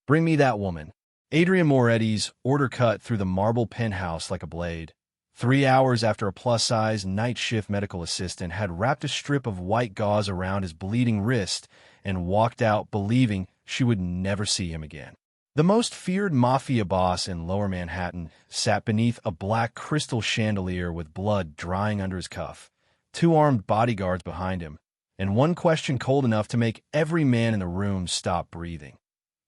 Bring me that woman. Adrian Moretti's order cut through the marble penthouse like a blade. 3 hours after a plus-size night shift medical assistant had wrapped a strip of white gauze around his bleeding wrist and walked out believing she would never see him again. The most feared mafia boss in Lower Manhattan sat beneath a black crystal chandelier with blood drying under his cuff, 2 armed bodyguards behind him, and one question cold enough to make every man in the room stop breathing.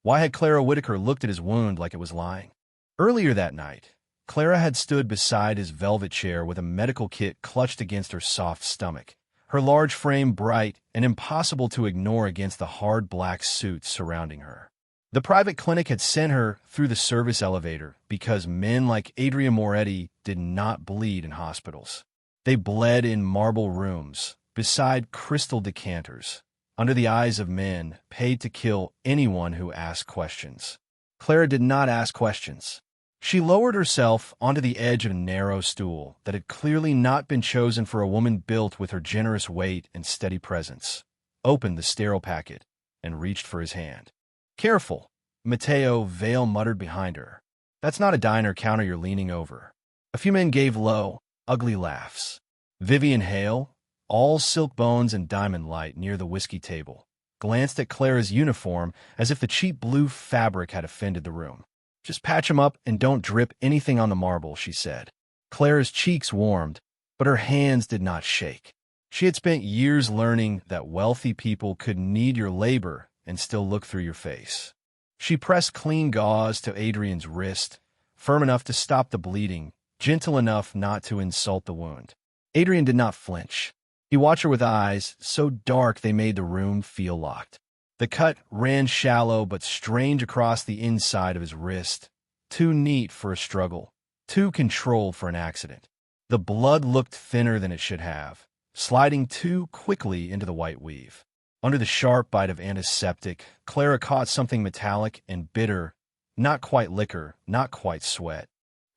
Why had Clara Whitaker looked at his wound like it was lying? Earlier that night, Clara had stood beside his velvet chair with a medical kit clutched against her soft stomach, her large frame bright and impossible to ignore against the hard black suits surrounding her. The private clinic had sent her through the service elevator because men like Adrian Moretti did not bleed in hospitals. They bled in marble rooms, beside crystal decanters, under the eyes of men paid to kill anyone who asked questions. Clara did not ask questions. She lowered herself onto the edge of a narrow stool that had clearly not been chosen for a woman built with her generous weight and steady presence, opened the sterile packet, and reached for his hand. "Careful," Matteo Vale muttered behind her. "That's not a diner counter you're leaning over." A few men gave low, ugly laughs. Vivian Hale, all silk bones and diamond light near the whiskey table, glanced at Clara's uniform as if the cheap blue fabric had offended the room. "Just patch him up and don't drip anything on the marble," she said. Clara's cheeks warmed, but her hands did not shake. She had spent years learning that wealthy people could need your labor and still look through your face. She pressed clean gauze to Adrian's wrist, firm enough to stop the bleeding, gentle enough not to insult the wound. Adrian did not flinch. He watched her with eyes so dark they made the room feel locked. The cut ran shallow but strange across the inside of his wrist, too neat for a struggle, too controlled for an accident. The blood looked thinner than it should have, sliding too quickly into the white weave. Under the sharp bite of antiseptic, Clara caught something metallic and bitter, not quite liquor, not quite sweat.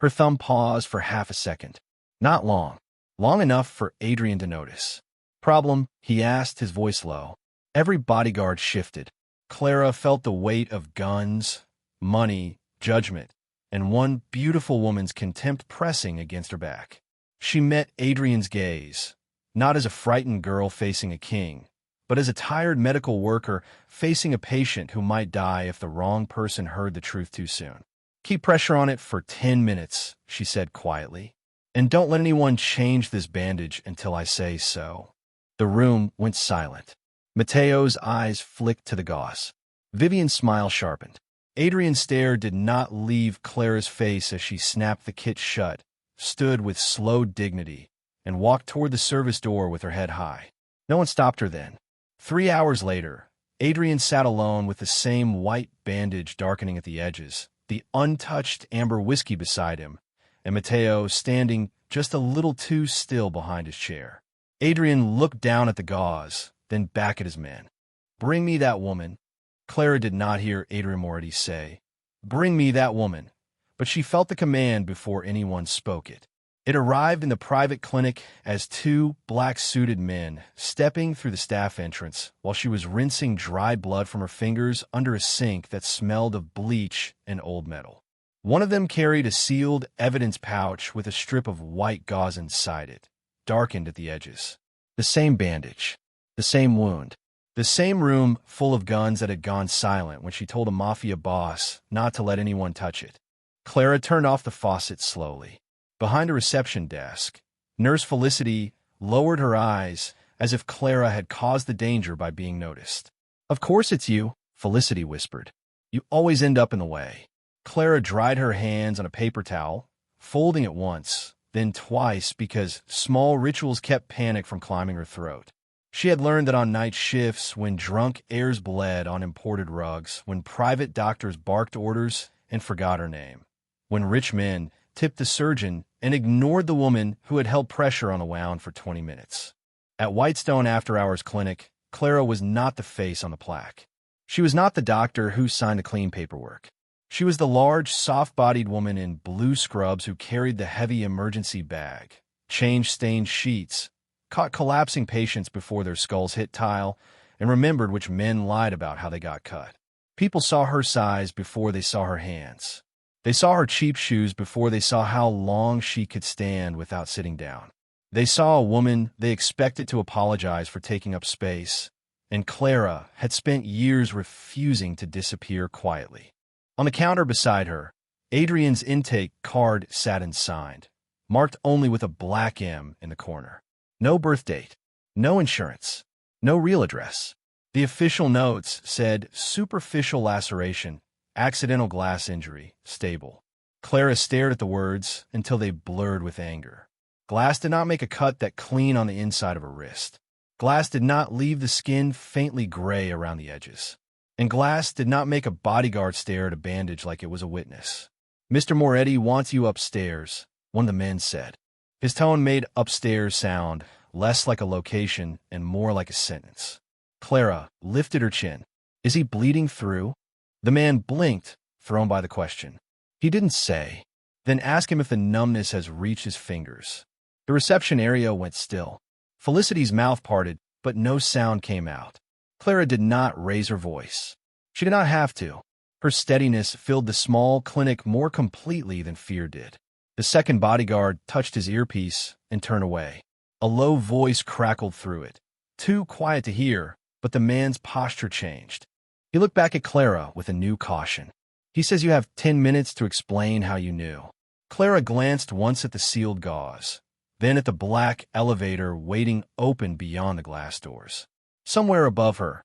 Her thumb paused for half a second. Not long. Long enough for Adrian to notice. "Problem?" he asked, his voice low. Every bodyguard shifted. Clara felt the weight of guns, money, judgment, and one beautiful woman's contempt pressing against her back. She met Adrian's gaze, not as a frightened girl facing a king, but as a tired medical worker facing a patient who might die if the wrong person heard the truth too soon. "Keep pressure on it for 10 minutes, she said quietly. "And don't let anyone change this bandage until I say so." The room went silent. Matteo's eyes flicked to the gauze. Vivian's smile sharpened. Adrian's stare did not leave Clara's face as she snapped the kit shut, stood with slow dignity, and walked toward the service door with her head high. No one stopped her then. 3 hours later, Adrian sat alone with the same white bandage darkening at the edges, the untouched amber whiskey beside him, and Matteo standing just a little too still behind his chair. Adrian looked down at the gauze, then back at his men. "Bring me that woman." Clara did not hear Adrian Moretti say, "Bring me that woman," but she felt the command before anyone spoke it. It arrived in the private clinic as 2 black-suited men stepping through the staff entrance while she was rinsing dry blood from her fingers under a sink that smelled of bleach and old metal. One of them carried a sealed evidence pouch with a strip of white gauze inside it, darkened at the edges. The same bandage, the same wound, the same room full of guns that had gone silent when she told a mafia boss not to let anyone touch it. Clara turned off the faucet slowly. Behind a reception desk, Nurse Felicity lowered her eyes as if Clara had caused the danger by being noticed. "Of course it's you," Felicity whispered. "You always end up in the way." Clara dried her hands on a paper towel, folding it once, then twice because small rituals kept panic from climbing her throat. She had learned that on night shifts, when drunk heirs bled on imported rugs, when private doctors barked orders and forgot her name, when rich men tipped the surgeon and ignored the woman who had held pressure on the wound for 20 minutes. At Whitestone After Hours Clinic, Clara was not the face on the plaque. She was not the doctor who signed the clean paperwork. She was the large, soft-bodied woman in blue scrubs who carried the heavy emergency bag, changed stained sheets, caught collapsing patients before their skulls hit tile, and remembered which men lied about how they got cut. People saw her size before they saw her hands. They saw her cheap shoes before they saw how long she could stand without sitting down. They saw a woman they expected to apologize for taking up space, and Clara had spent years refusing to disappear quietly. On the counter beside her, Adrian's intake card sat unsigned, marked only with a black M in the corner. No birth date, no insurance, no real address. The official notes said superficial laceration, accidental glass injury, stable. Clara stared at the words until they blurred with anger. Glass did not make a cut that clean on the inside of her wrist. Glass did not leave the skin faintly gray around the edges. And glass did not make a bodyguard stare at a bandage like it was a witness. "Mr. Moretti wants you upstairs," one of the men said. His tone made upstairs sound less like a location and more like a sentence. Clara lifted her chin. "Is he bleeding through?" The man blinked, thrown by the question. He didn't say. Then ask him if the numbness has reached his fingers. The reception area went still. Felicity's mouth parted, but no sound came out. Clara did not raise her voice. She did not have to. Her steadiness filled the small clinic more completely than fear did. The second bodyguard touched his earpiece and turned away. A low voice crackled through it. Too quiet to hear, but the man's posture changed. He looked back at Clara with a new caution. "He says you have 10 minutes to explain how you knew." Clara glanced once at the sealed gauze, then at the black elevator waiting open beyond the glass doors. Somewhere above her,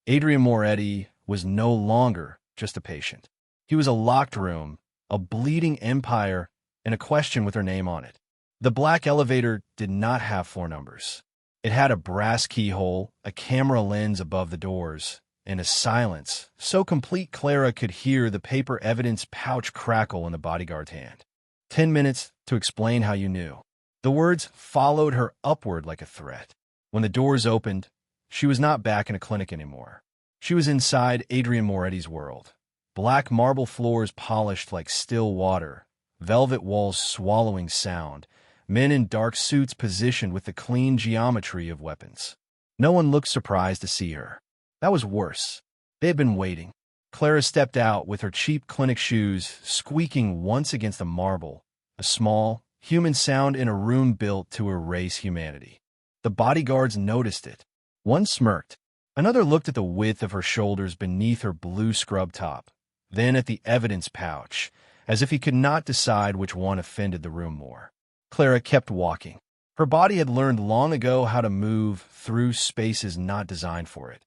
Adrian Moretti was no longer just a patient. He was a locked room, a bleeding empire, and a question with her name on it. The black elevator did not have floor numbers. It had a brass keyhole, a camera lens above the doors, and a silence so complete Clara could hear the paper evidence pouch crackle in the bodyguard's hand. 10 minutes to explain how you knew." The words followed her upward like a threat. When the doors opened, she was not back in a clinic anymore. She was inside Adrian Moretti's world. Black marble floors polished like still water, velvet walls swallowing sound, men in dark suits positioned with the clean geometry of weapons. No one looked surprised to see her. That was worse. They had been waiting. Clara stepped out with her cheap clinic shoes squeaking once against the marble, a small, human sound in a room built to erase humanity. The bodyguards noticed it. One smirked. Another looked at the width of her shoulders beneath her blue scrub top, then at the evidence pouch, as if he could not decide which one offended the room more. Clara kept walking. Her body had learned long ago how to move through spaces not designed for it.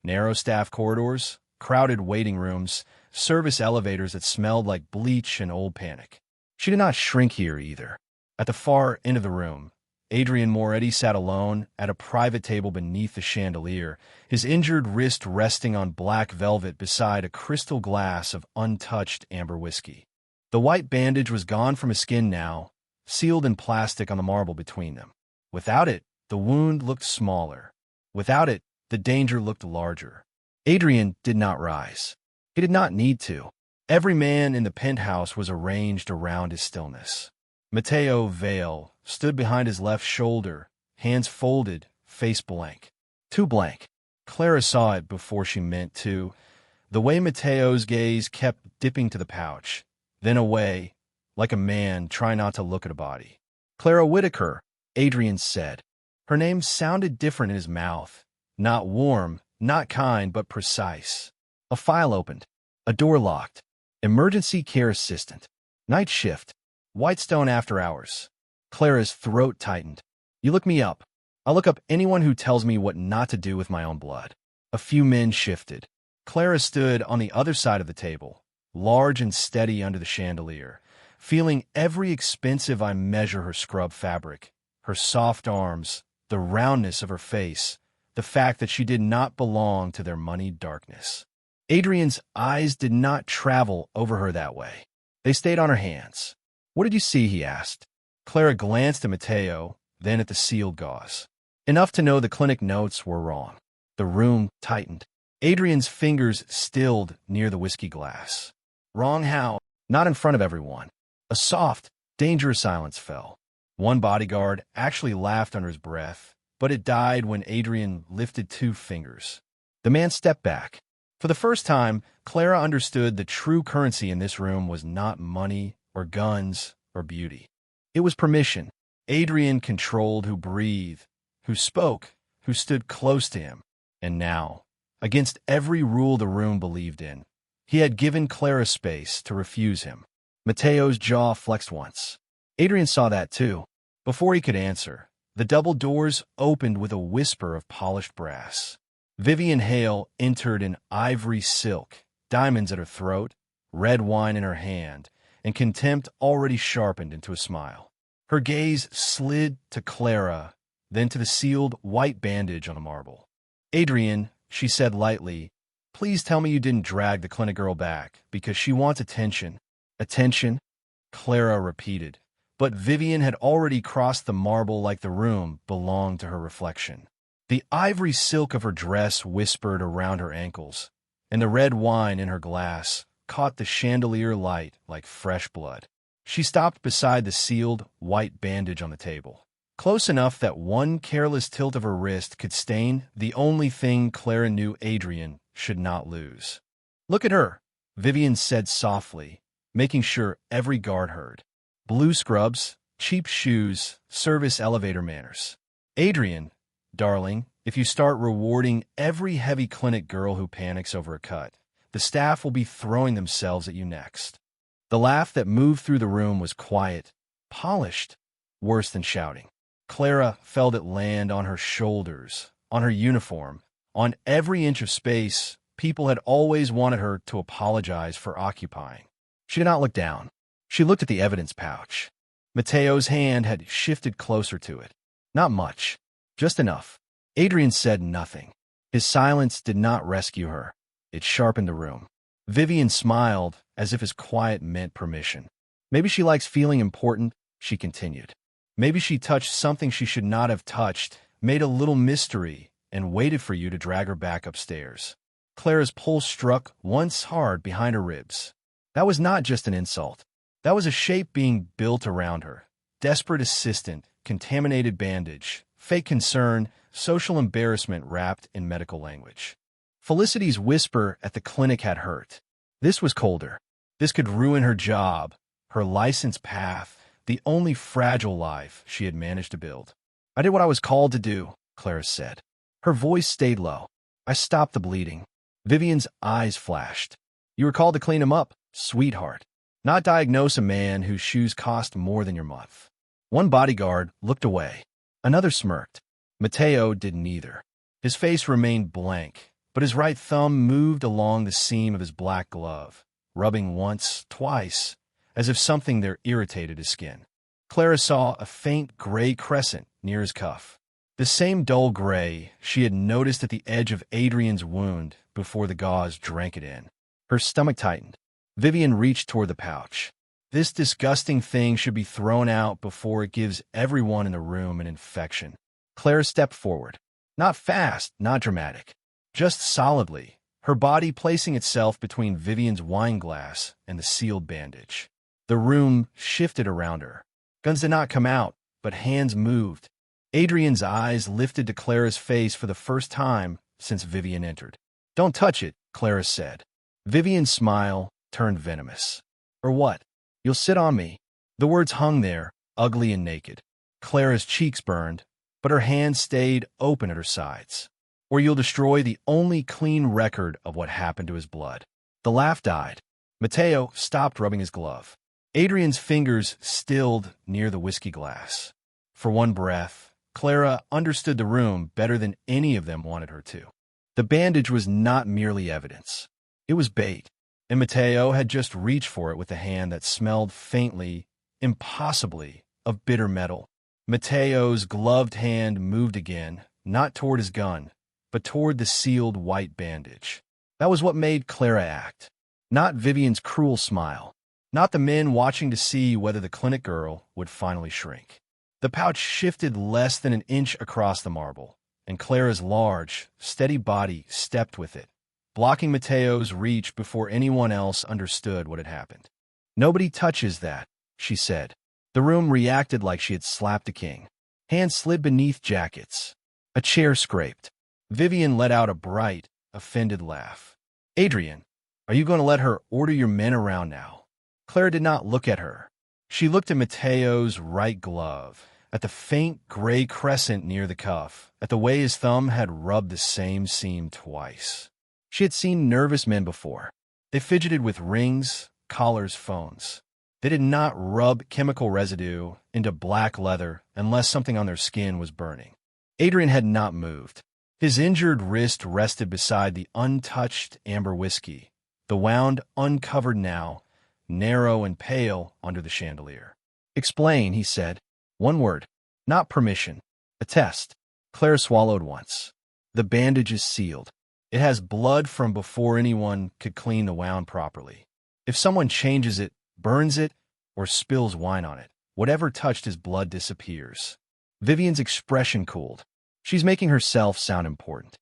Narrow staff corridors, crowded waiting rooms, service elevators that smelled like bleach and old panic. She did not shrink here either. At the far end of the room, Adrian Moretti sat alone at a private table beneath the chandelier, his injured wrist resting on black velvet beside a crystal glass of untouched amber whiskey. The white bandage was gone from his skin now, sealed in plastic on the marble between them. Without it, the wound looked smaller. Without it, the danger looked larger. Adrian did not rise. He did not need to. Every man in the penthouse was arranged around his stillness. Matteo Vale stood behind his left shoulder, hands folded, face blank. Too blank. Clara saw it before she meant to. The way Matteo's gaze kept dipping to the pouch, then away, like a man trying not to look at a body. "Clara Whitaker," Adrian said. Her name sounded different in his mouth. Not warm, not kind, but precise. A file opened. A door locked. Emergency care assistant. Night shift. Whitestone after hours. Clara's throat tightened. "You look me up. I'll look up anyone who tells me what not to do with my own blood." A few men shifted. Clara stood on the other side of the table, large and steady under the chandelier, feeling every expensive I measure her scrub fabric, her soft arms, the roundness of her face, the fact that she did not belong to their moneyed darkness. Adrian's eyes did not travel over her that way. They stayed on her hands. "What did you see?" he asked. Clara glanced at Matteo, then at the sealed gauze. Enough to know the clinic notes were wrong. The room tightened. Adrian's fingers stilled near the whiskey glass. Wrong how? Not in front of everyone. A soft, dangerous silence fell. One bodyguard actually laughed under his breath, but it died when Adrian lifted 2 fingers. The man stepped back. For the first time, Clara understood the true currency in this room was not money or guns or beauty. It was permission. Adrian controlled who breathed, who spoke, who stood close to him. And now, against every rule the room believed in, he had given Clara space to refuse him. Mateo's jaw flexed once. Adrian saw that too. Before he could answer, the double doors opened with a whisper of polished brass. Vivian Hale entered in ivory silk, diamonds at her throat, red wine in her hand, and contempt already sharpened into a smile. Her gaze slid to Clara, then to the sealed white bandage on the marble. "Adrian," she said lightly, "please tell me you didn't drag the clinic girl back, because she wants attention." "Attention?" Clara repeated. But Vivian had already crossed the marble like the room belonged to her reflection. The ivory silk of her dress whispered around her ankles, and the red wine in her glass caught the chandelier light like fresh blood. She stopped beside the sealed white bandage on the table, close enough that one careless tilt of her wrist could stain the only thing Clara knew Adrian should not lose. "Look at her," Vivian said softly, making sure every guard heard. "Blue scrubs, cheap shoes, service elevator manners. Adrian, darling, if you start rewarding every heavy clinic girl who panics over a cut, the staff will be throwing themselves at you next." The laugh that moved through the room was quiet, polished, worse than shouting. Clara felt it land on her shoulders, on her uniform, on every inch of space people had always wanted her to apologize for occupying. She did not look down. She looked at the evidence pouch. Mateo's hand had shifted closer to it. Not much, just enough. Adrian said nothing. His silence did not rescue her. It sharpened the room. Vivian smiled, as if his quiet meant permission. "Maybe she likes feeling important," she continued. "Maybe she touched something she should not have touched, made a little mystery, and waited for you to drag her back upstairs." Clara's pulse struck once hard behind her ribs. That was not just an insult. That was a shape being built around her. Desperate assistant, contaminated bandage, fake concern, social embarrassment wrapped in medical language. Felicity's whisper at the clinic had hurt. This was colder. This could ruin her job, her license path, the only fragile life she had managed to build. "I did what I was called to do," Clara said. Her voice stayed low. "I stopped the bleeding." Vivian's eyes flashed. "You were called to clean him up, sweetheart. Not diagnose a man whose shoes cost more than your month." One bodyguard looked away. Another smirked. Mateo didn't either. His face remained blank, but his right thumb moved along the seam of his black glove, rubbing once, twice, as if something there irritated his skin. Clara saw a faint gray crescent near his cuff. The same dull gray she had noticed at the edge of Adrian's wound before the gauze drank it in. Her stomach tightened. Vivian reached toward the pouch. This disgusting thing should be thrown out before it gives everyone in the room an infection. Clara stepped forward. Not fast, not dramatic. Just solidly, her body placing itself between Vivian's wine glass and the sealed bandage. The room shifted around her. Guns did not come out, but hands moved. Adrian's eyes lifted to Clara's face for the first time since Vivian entered. "Don't touch it," Clara said. Vivian's smile turned venomous. "Or what? You'll sit on me." The words hung there, ugly and naked. Clara's cheeks burned, but her hands stayed open at her sides. "Or you'll destroy the only clean record of what happened to his blood." The laugh died. Mateo stopped rubbing his glove. Adrian's fingers stilled near the whiskey glass. For one breath, Clara understood the room better than any of them wanted her to. The bandage was not merely evidence. It was bait, and Mateo had just reached for it with a hand that smelled faintly, impossibly, of bitter metal. Mateo's gloved hand moved again, not toward his gun, but toward the sealed white bandage. That was what made Clara act. Not Vivian's cruel smile. Not the men watching to see whether the clinic girl would finally shrink. The pouch shifted less than an inch across the marble, and Clara's large, steady body stepped with it, blocking Mateo's reach before anyone else understood what had happened. "Nobody touches that," she said. The room reacted like she had slapped a king. Hands slid beneath jackets. A chair scraped. Vivian let out a bright, offended laugh. Adrian, are you going to let her order your men around now? Clara did not look at her. She looked at Mateo's right glove, at the faint gray crescent near the cuff, at the way his thumb had rubbed the same seam twice. She had seen nervous men before. They fidgeted with rings, collars, phones. They did not rub chemical residue into black leather unless something on their skin was burning. Adrian had not moved. His injured wrist rested beside the untouched amber whiskey, the wound uncovered now, narrow and pale under the chandelier. "Explain," he said. "One word. Not permission. A test." Clara swallowed once. "The bandage is sealed. It has blood from before anyone could clean the wound properly. If someone changes it, burns it, or spills wine on it, whatever touched his blood disappears." Vivian's expression cooled. She's making herself sound important.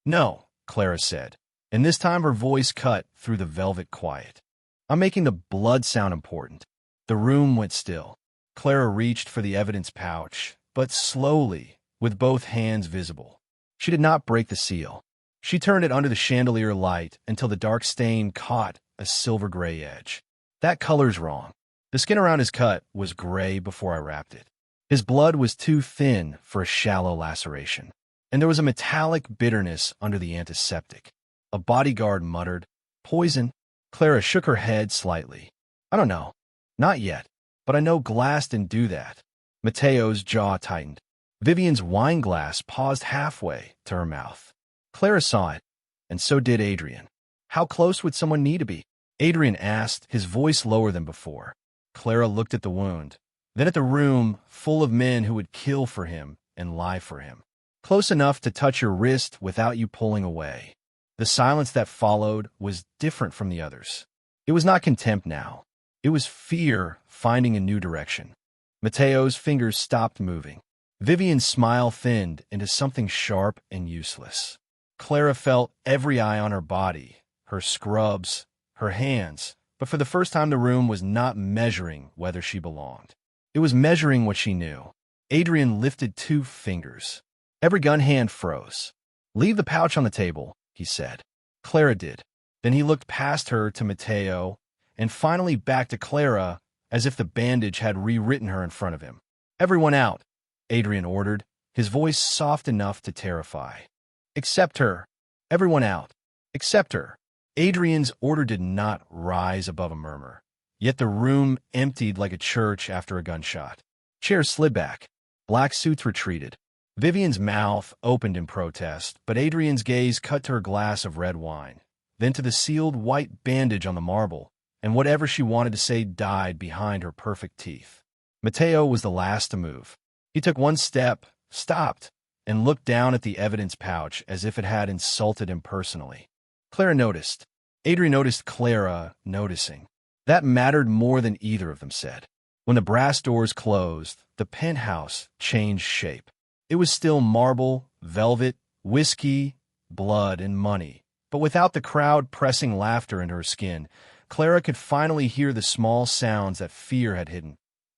"No," Clara said, and this time her voice cut through the velvet quiet. "I'm making the blood sound important." The room went still. Clara reached for the evidence pouch, but slowly, with both hands visible. She did not break the seal. She turned it under the chandelier light until the dark stain caught a silver-gray edge. "That color's wrong. The skin around his cut was gray before I wrapped it. His blood was too thin for a shallow laceration, and there was a metallic bitterness under the antiseptic." A bodyguard muttered, "Poison?" Clara shook her head slightly. "I don't know. Not yet. But I know glass didn't do that." Mateo's jaw tightened. Vivian's wine glass paused halfway to her mouth. Clara saw it, and so did Adrian. "How close would someone need to be?" Adrian asked, his voice lower than before. Clara looked at the wound, then at the room full of men who would kill for him and lie for him. "Close enough to touch your wrist without you pulling away." The silence that followed was different from the others. It was not contempt now. It was fear finding a new direction. Mateo's fingers stopped moving. Vivian's smile thinned into something sharp and useless. Clara felt every eye on her body, her scrubs, her hands, but for the first time the room was not measuring whether she belonged. It was measuring what she knew. Adrian lifted 2 fingers. Every gun hand froze. "Leave the pouch on the table," he said. Clara did. Then he looked past her to Mateo, and finally back to Clara, as if the bandage had rewritten her in front of him. "Everyone out," Adrian ordered, his voice soft enough to terrify. "Except her. Everyone out. Except her." Adrian's order did not rise above a murmur. Yet the room emptied like a church after a gunshot. Chairs slid back. Black suits retreated. Vivian's mouth opened in protest, but Adrian's gaze cut to her glass of red wine, then to the sealed white bandage on the marble, and whatever she wanted to say died behind her perfect teeth. Mateo was the last to move. He took one step, stopped, and looked down at the evidence pouch as if it had insulted him personally. Clara noticed. Adrian noticed Clara noticing. That mattered more than either of them said. When the brass doors closed, the penthouse changed shape. It was still marble, velvet, whiskey, blood, and money. But without the crowd pressing laughter into her skin, Clara could finally hear the small sounds that fear had hidden.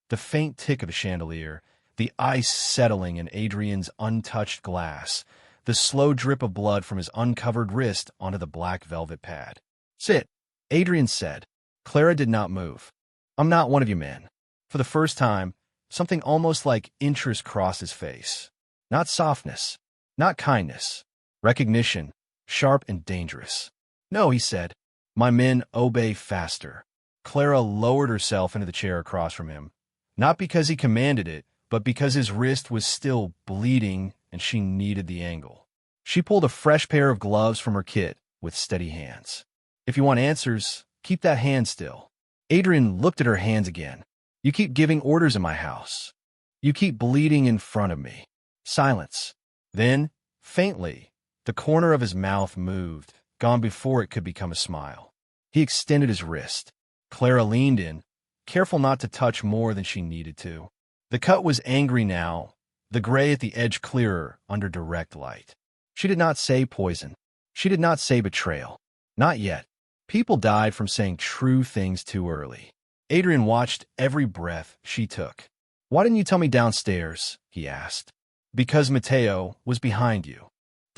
The faint tick of a chandelier, the ice settling in Adrian's untouched glass, the slow drip of blood from his uncovered wrist onto the black velvet pad. "Sit," Adrian said. Clara did not move. "I'm not one of you men." For the first time, something almost like interest crossed his face. Not softness, not kindness. Recognition, sharp and dangerous. "No," he said. "My men obey faster." Clara lowered herself into the chair across from him, not because he commanded it, but because his wrist was still bleeding and she needed the angle. She pulled a fresh pair of gloves from her kit with steady hands. "If you want answers, keep that hand still." Adrian looked at her hands again. "You keep giving orders in my house. You keep bleeding in front of me." Silence. Then, faintly, the corner of his mouth moved, gone before it could become a smile. He extended his wrist. Clara leaned in, careful not to touch more than she needed to. The cut was angry now, the gray at the edge clearer under direct light. She did not say poison. She did not say betrayal. Not yet. People died from saying true things too early. Adrian watched every breath she took. "Why didn't you tell me downstairs?" he asked. "Because Mateo was behind you."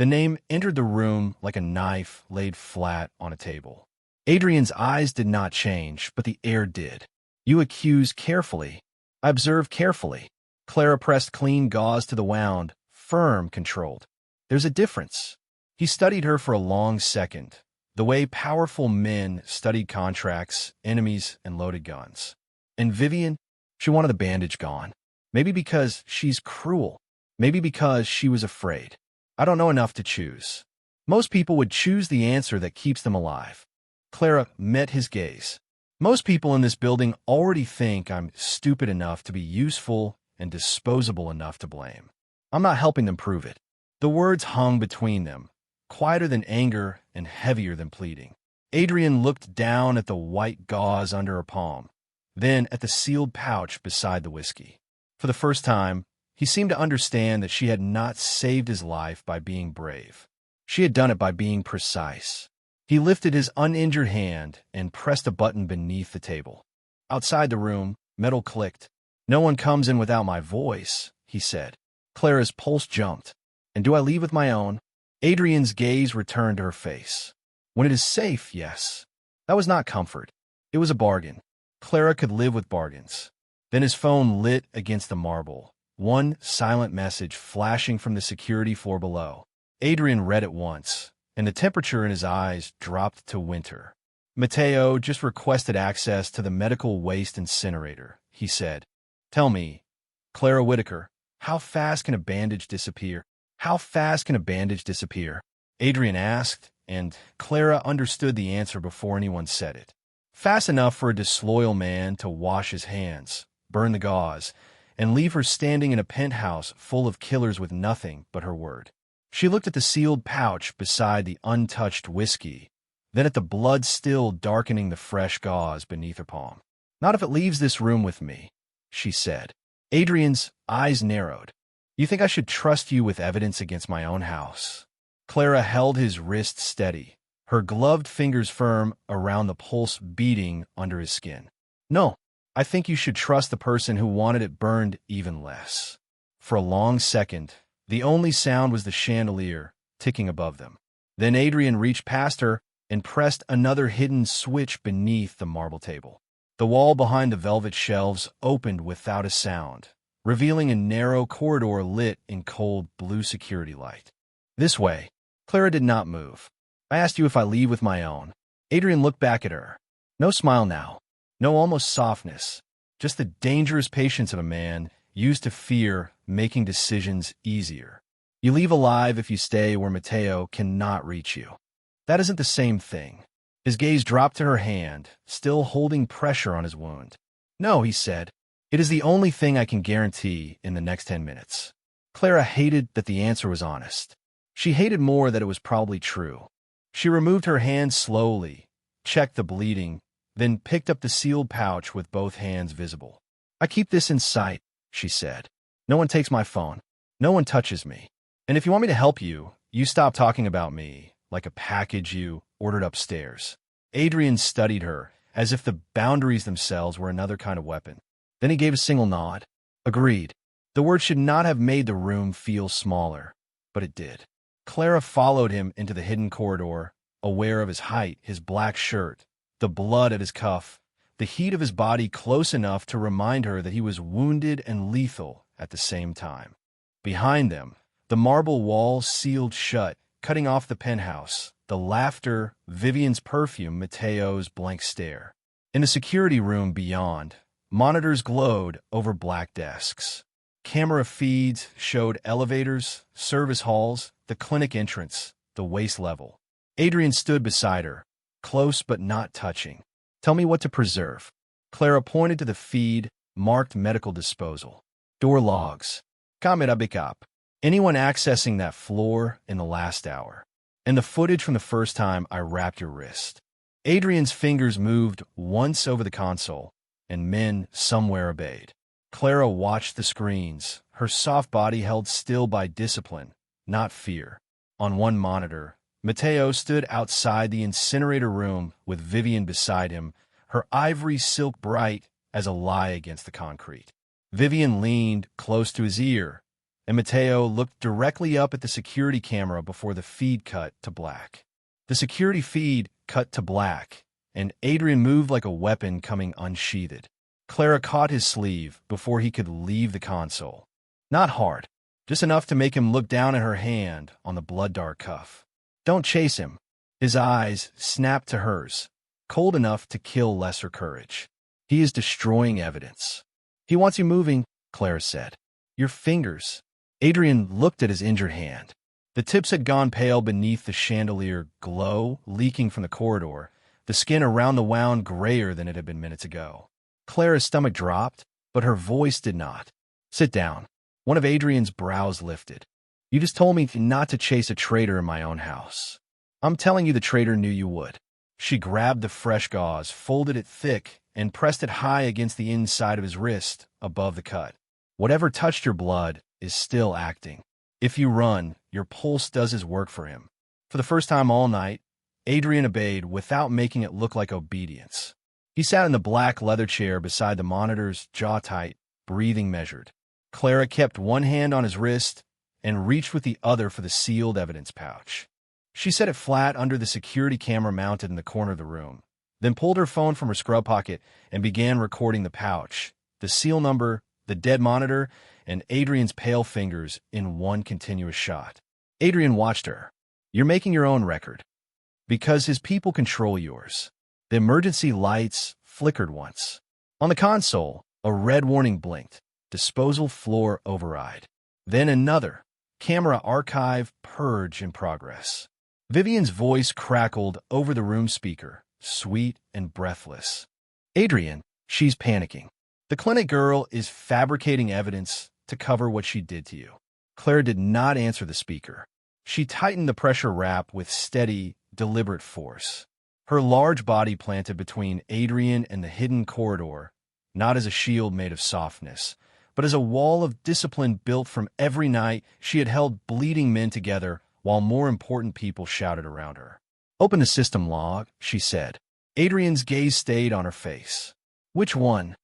The name entered the room like a knife laid flat on a table. Adrian's eyes did not change, but the air did. You accuse carefully. I observe carefully. Clara pressed clean gauze to the wound, firm, controlled. There's a difference. He studied her for a long second, the way powerful men studied contracts, enemies, and loaded guns. And Vivian, she wanted the bandage gone. Maybe because she's cruel. Maybe because she was afraid. I don't know enough to choose. Most people would choose the answer that keeps them alive. Clara met his gaze. Most people in this building already think I'm stupid enough to be useful and disposable enough to blame. I'm not helping them prove it. The words hung between them, quieter than anger and heavier than pleading. Adrian looked down at the white gauze under her palm, then at the sealed pouch beside the whiskey. For the first time, he seemed to understand that she had not saved his life by being brave. She had done it by being precise. He lifted his uninjured hand and pressed a button beneath the table. Outside the room, metal clicked. "No one comes in without my voice," he said. Clara's pulse jumped. "And do I leave with my own?" Adrian's gaze returned to her face. "When it is safe, yes." That was not comfort. It was a bargain. Clara could live with bargains. Then his phone lit against the marble, one silent message flashing from the security floor below. Adrian read it once, and the temperature in his eyes dropped to winter. "Mateo just requested access to the medical waste incinerator," he said. "Tell me, Clara Whitaker, how fast can a bandage disappear? How fast can a bandage disappear?" Adrian asked, and Clara understood the answer before anyone said it. Fast enough for a disloyal man to wash his hands, burn the gauze, and leave her standing in a penthouse full of killers with nothing but her word. She looked at the sealed pouch beside the untouched whiskey, then at the blood still darkening the fresh gauze beneath her palm. "Not if it leaves this room with me," she said. Adrian's eyes narrowed. "You think I should trust you with evidence against my own house?" Clara held his wrist steady, her gloved fingers firm around the pulse beating under his skin. "No, I think you should trust the person who wanted it burned even less." For a long second, the only sound was the chandelier ticking above them. Then Adrian reached past her and pressed another hidden switch beneath the marble table. The wall behind the velvet shelves opened without a sound, revealing a narrow corridor lit in cold blue security light. "This way." Clara did not move. "I asked you if I leave with my own." Adrian looked back at her. No smile now, no almost softness, just the dangerous patience of a man used to fear making decisions easier. "You leave alive if you stay where Mateo cannot reach you." "That isn't the same thing." His gaze dropped to her hand, still holding pressure on his wound. "No," he said. "It is the only thing I can guarantee in the next 10 minutes. Clara hated that the answer was honest. She hated more that it was probably true. She removed her hand slowly, checked the bleeding, then picked up the sealed pouch with both hands visible. "I keep this in sight," she said. "No one takes my phone. No one touches me. And if you want me to help you, you stop talking about me like a package you ordered upstairs." Adrian studied her, as if the boundaries themselves were another kind of weapon. Then he gave a single nod. Agreed. The word should not have made the room feel smaller, but it did. Clara followed him into the hidden corridor, aware of his height, his black shirt, the blood at his cuff, the heat of his body close enough to remind her that he was wounded and lethal at the same time. Behind them, the marble walls sealed shut, cutting off the penthouse, the laughter, Vivian's perfume, Mateo's blank stare. In the security room beyond, monitors glowed over black desks. Camera feeds showed elevators, service halls, the clinic entrance, the waist level. Adrian stood beside her, close but not touching. "Tell me what to preserve." Clara pointed to the feed marked medical disposal. "Door logs. Camera backup. Anyone accessing that floor in the last hour. And the footage from the first time I wrapped your wrist." Adrian's fingers moved once over the console, and men somewhere obeyed. Clara watched the screens, her soft body held still by discipline, not fear. On one monitor, Mateo stood outside the incinerator room with Vivian beside him, her ivory silk bright as a lie against the concrete. Vivian leaned close to his ear, and Mateo looked directly up at the security camera before the feed cut to black. The security feed cut to black, and Adrian moved like a weapon coming unsheathed. Clara caught his sleeve before he could leave the console. Not hard, just enough to make him look down at her hand on the blood-dark cuff. "Don't chase him." His eyes snapped to hers, cold enough to kill lesser courage. "He is destroying evidence." "He wants you moving," Clara said. "Your fingers." Adrian looked at his injured hand. The tips had gone pale beneath the chandelier glow leaking from the corridor, the skin around the wound grayer than it had been minutes ago. Clara's stomach dropped, but her voice did not. "Sit down." One of Adrian's brows lifted. "You just told me not to chase a traitor in my own house. I'm telling you the traitor knew you would." She grabbed the fresh gauze, folded it thick, and pressed it high against the inside of his wrist, above the cut. "Whatever touched your blood is still acting. If you run, your pulse does his work for him." For the first time all night, Adrian obeyed without making it look like obedience. He sat in the black leather chair beside the monitors, jaw tight, breathing measured. Clara kept one hand on his wrist and reached with the other for the sealed evidence pouch. She set it flat under the security camera mounted in the corner of the room, then pulled her phone from her scrub pocket and began recording the pouch, the seal number, the dead monitor, and Adrian's pale fingers in one continuous shot. Adrian watched her. "You're making your own record. Because his people control yours." The emergency lights flickered once. On the console, a red warning blinked. Disposal floor override. Then another. Camera archive purge in progress. Vivian's voice crackled over the room speaker, sweet and breathless. "Adrian, she's panicking. The clinic girl is fabricating evidence to cover what she did to you." Clara did not answer the speaker. She tightened the pressure wrap with steady, deliberate force. Her large body planted between Adrian and the hidden corridor, not as a shield made of softness, but as a wall of discipline built from every night she had held bleeding men together while more important people shouted around her. "Open the system log," she said. Adrian's gaze stayed on her face. "Which one?"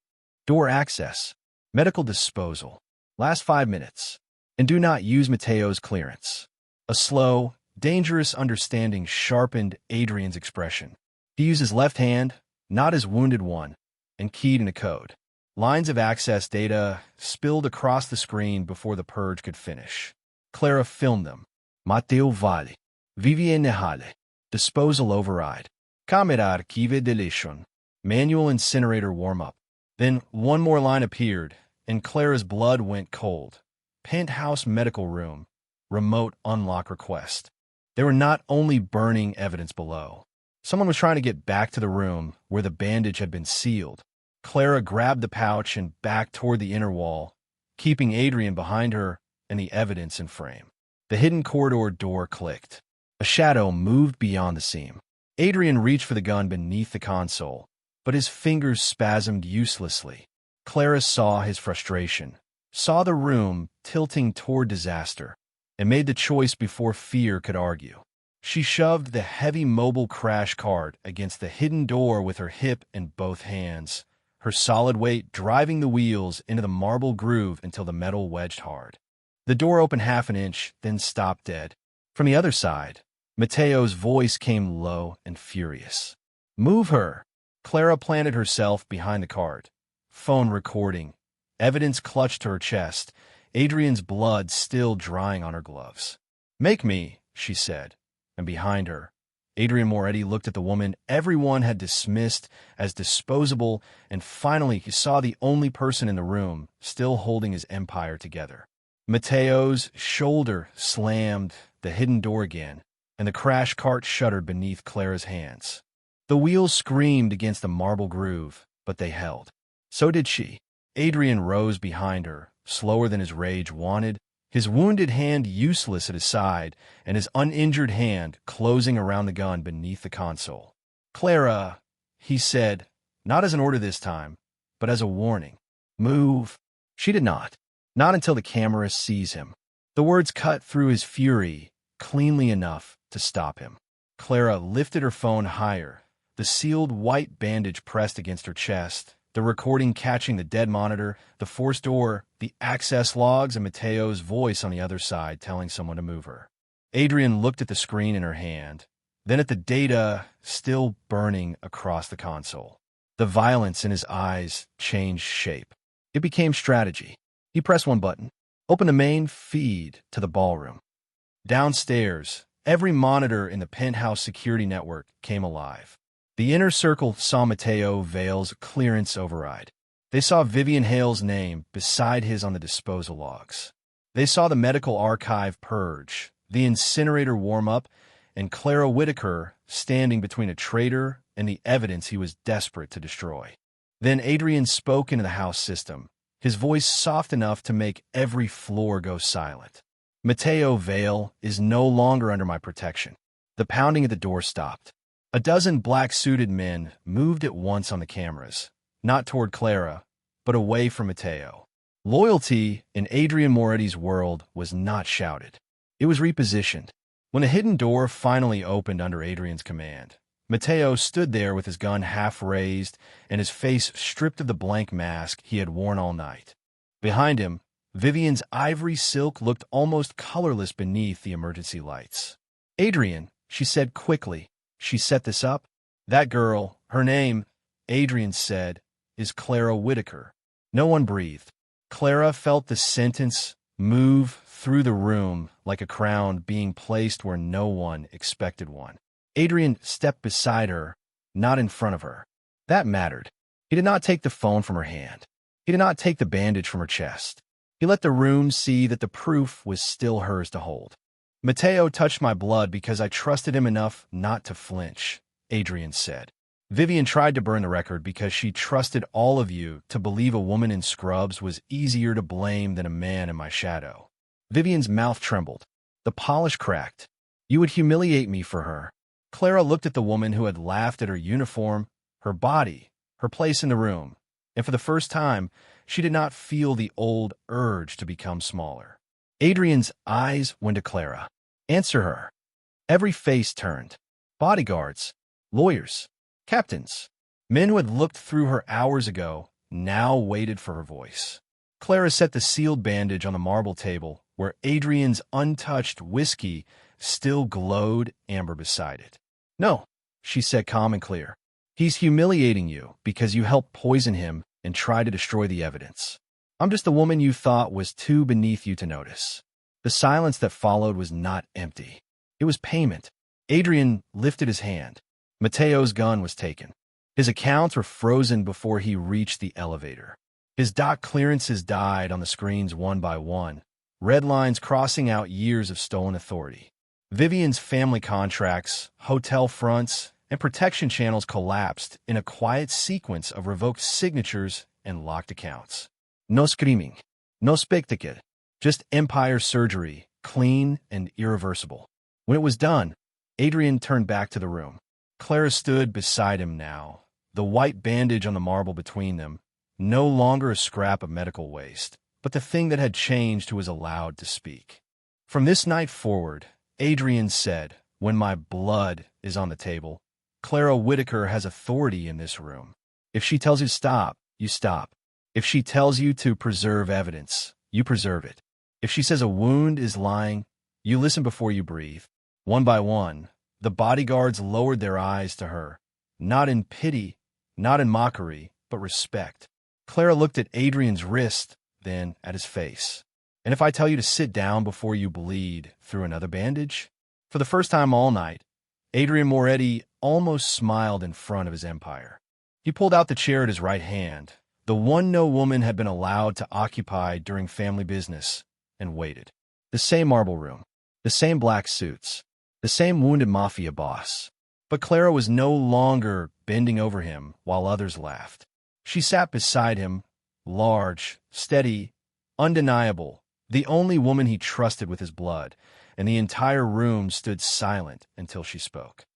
"Door access. Medical disposal. Last 5 minutes. And do not use Mateo's clearance." A slow, dangerous understanding sharpened Adrian's expression. He used his left hand, not his wounded one, and keyed in a code. Lines of access data spilled across the screen before the purge could finish. Clara filmed them. "Mateo Valle. Vivienne Halle. Disposal override. Camera archive deletion. Manual incinerator warm-up." Then one more line appeared, and Clara's blood went cold. "Penthouse medical room. Remote unlock request." They were not only burning evidence below. Someone was trying to get back to the room where the bandage had been sealed. Clara grabbed the pouch and backed toward the inner wall, keeping Adrian behind her and the evidence in frame. The hidden corridor door clicked. A shadow moved beyond the seam. Adrian reached for the gun beneath the console, but his fingers spasmed uselessly. Clara saw his frustration, saw the room tilting toward disaster, and made the choice before fear could argue. She shoved the heavy mobile crash cart against the hidden door with her hip and both hands, her solid weight driving the wheels into the marble groove until the metal wedged hard. The door opened half an inch, then stopped dead. From the other side, Mateo's voice came low and furious. "Move her!" Clara planted herself behind the cart. Phone recording. Evidence clutched to her chest, Adrian's blood still drying on her gloves. "Make me," she said, and behind her, Adrian Moretti looked at the woman everyone had dismissed as disposable, and finally he saw the only person in the room still holding his empire together. Mateo's shoulder slammed the hidden door again, and the crash cart shuddered beneath Clara's hands. The wheels screamed against the marble groove, but they held. So did she. Adrian rose behind her, slower than his rage wanted, his wounded hand useless at his side, and his uninjured hand closing around the gun beneath the console. "Clara," he said, not as an order this time, but as a warning. "Move." She did not until the camera sees him. The words cut through his fury cleanly enough to stop him. Clara lifted her phone higher, the sealed white bandage pressed against her chest, the recording catching the dead monitor, the forced door, the access logs, and Mateo's voice on the other side telling someone to move her. Adrian looked at the screen in her hand, then at the data still burning across the console. The violence in his eyes changed shape. It became strategy. He pressed one button, opened the main feed to the ballroom. Downstairs, every monitor in the penthouse security network came alive. The inner circle saw Mateo Vale's clearance override. They saw Vivian Hale's name beside his on the disposal logs. They saw the medical archive purge, the incinerator warm up, and Clara Whitaker standing between a traitor and the evidence he was desperate to destroy. Then Adrian spoke into the house system, his voice soft enough to make every floor go silent. Mateo Vale is no longer under my protection. The pounding at the door stopped. A dozen black-suited men moved at once on the cameras, not toward Clara, but away from Mateo. Loyalty in Adrian Moretti's world was not shouted. It was repositioned. When a hidden door finally opened under Adrian's command, Mateo stood there with his gun half raised and his face stripped of the blank mask he had worn all night. Behind him, Vivian's ivory silk looked almost colorless beneath the emergency lights. "Adrian," she said quickly, "she set this up?" "That girl, her name," Adrian said, "is Clara Whitaker." No one breathed. Clara felt the sentence move through the room like a crown being placed where no one expected one. Adrian stepped beside her, not in front of her. That mattered. He did not take the phone from her hand. He did not take the bandage from her chest. He let the room see that the proof was still hers to hold. "Mateo touched my blood because I trusted him enough not to flinch," Adrian said. "Vivian tried to burn the record because she trusted all of you to believe a woman in scrubs was easier to blame than a man in my shadow." Vivian's mouth trembled. The polish cracked. "You would humiliate me for her." Clara looked at the woman who had laughed at her uniform, her body, her place in the room, and for the first time, she did not feel the old urge to become smaller. Adrian's eyes went to Clara. "Answer her." Every face turned. Bodyguards, lawyers, captains, men who had looked through her hours ago, now waited for her voice. Clara set the sealed bandage on the marble table, where Adrian's untouched whiskey still glowed amber beside it. "No," she said calm and clear. "He's humiliating you because you helped poison him and try to destroy the evidence. I'm just the woman you thought was too beneath you to notice." The silence that followed was not empty. It was payment. Adrian lifted his hand. Mateo's gun was taken. His accounts were frozen before he reached the elevator. His dock clearances died on the screens one by one, red lines crossing out years of stolen authority. Vivian's family contracts, hotel fronts, and protection channels collapsed in a quiet sequence of revoked signatures and locked accounts. No screaming, no spectacle, just empire surgery, clean and irreversible. When it was done, Adrian turned back to the room. Clara stood beside him now, the white bandage on the marble between them, no longer a scrap of medical waste, but the thing that had changed who was allowed to speak. "From this night forward," Adrian said, "when my blood is on the table, Clara Whitaker has authority in this room. If she tells you to stop, you stop. If she tells you to preserve evidence, you preserve it. If she says a wound is lying, you listen before you breathe." One by one, the bodyguards lowered their eyes to her, not in pity, not in mockery, but respect. Clara looked at Adrian's wrist, then at his face. "And if I tell you to sit down before you bleed through another bandage?" For the first time all night, Adrian Moretti almost smiled in front of his empire. He pulled out the chair at his right hand, the one no woman had been allowed to occupy during family business, and waited. The same marble room, the same black suits, the same wounded mafia boss. But Clara was no longer bending over him while others laughed. She sat beside him, large, steady, undeniable, the only woman he trusted with his blood, and the entire room stood silent until she spoke.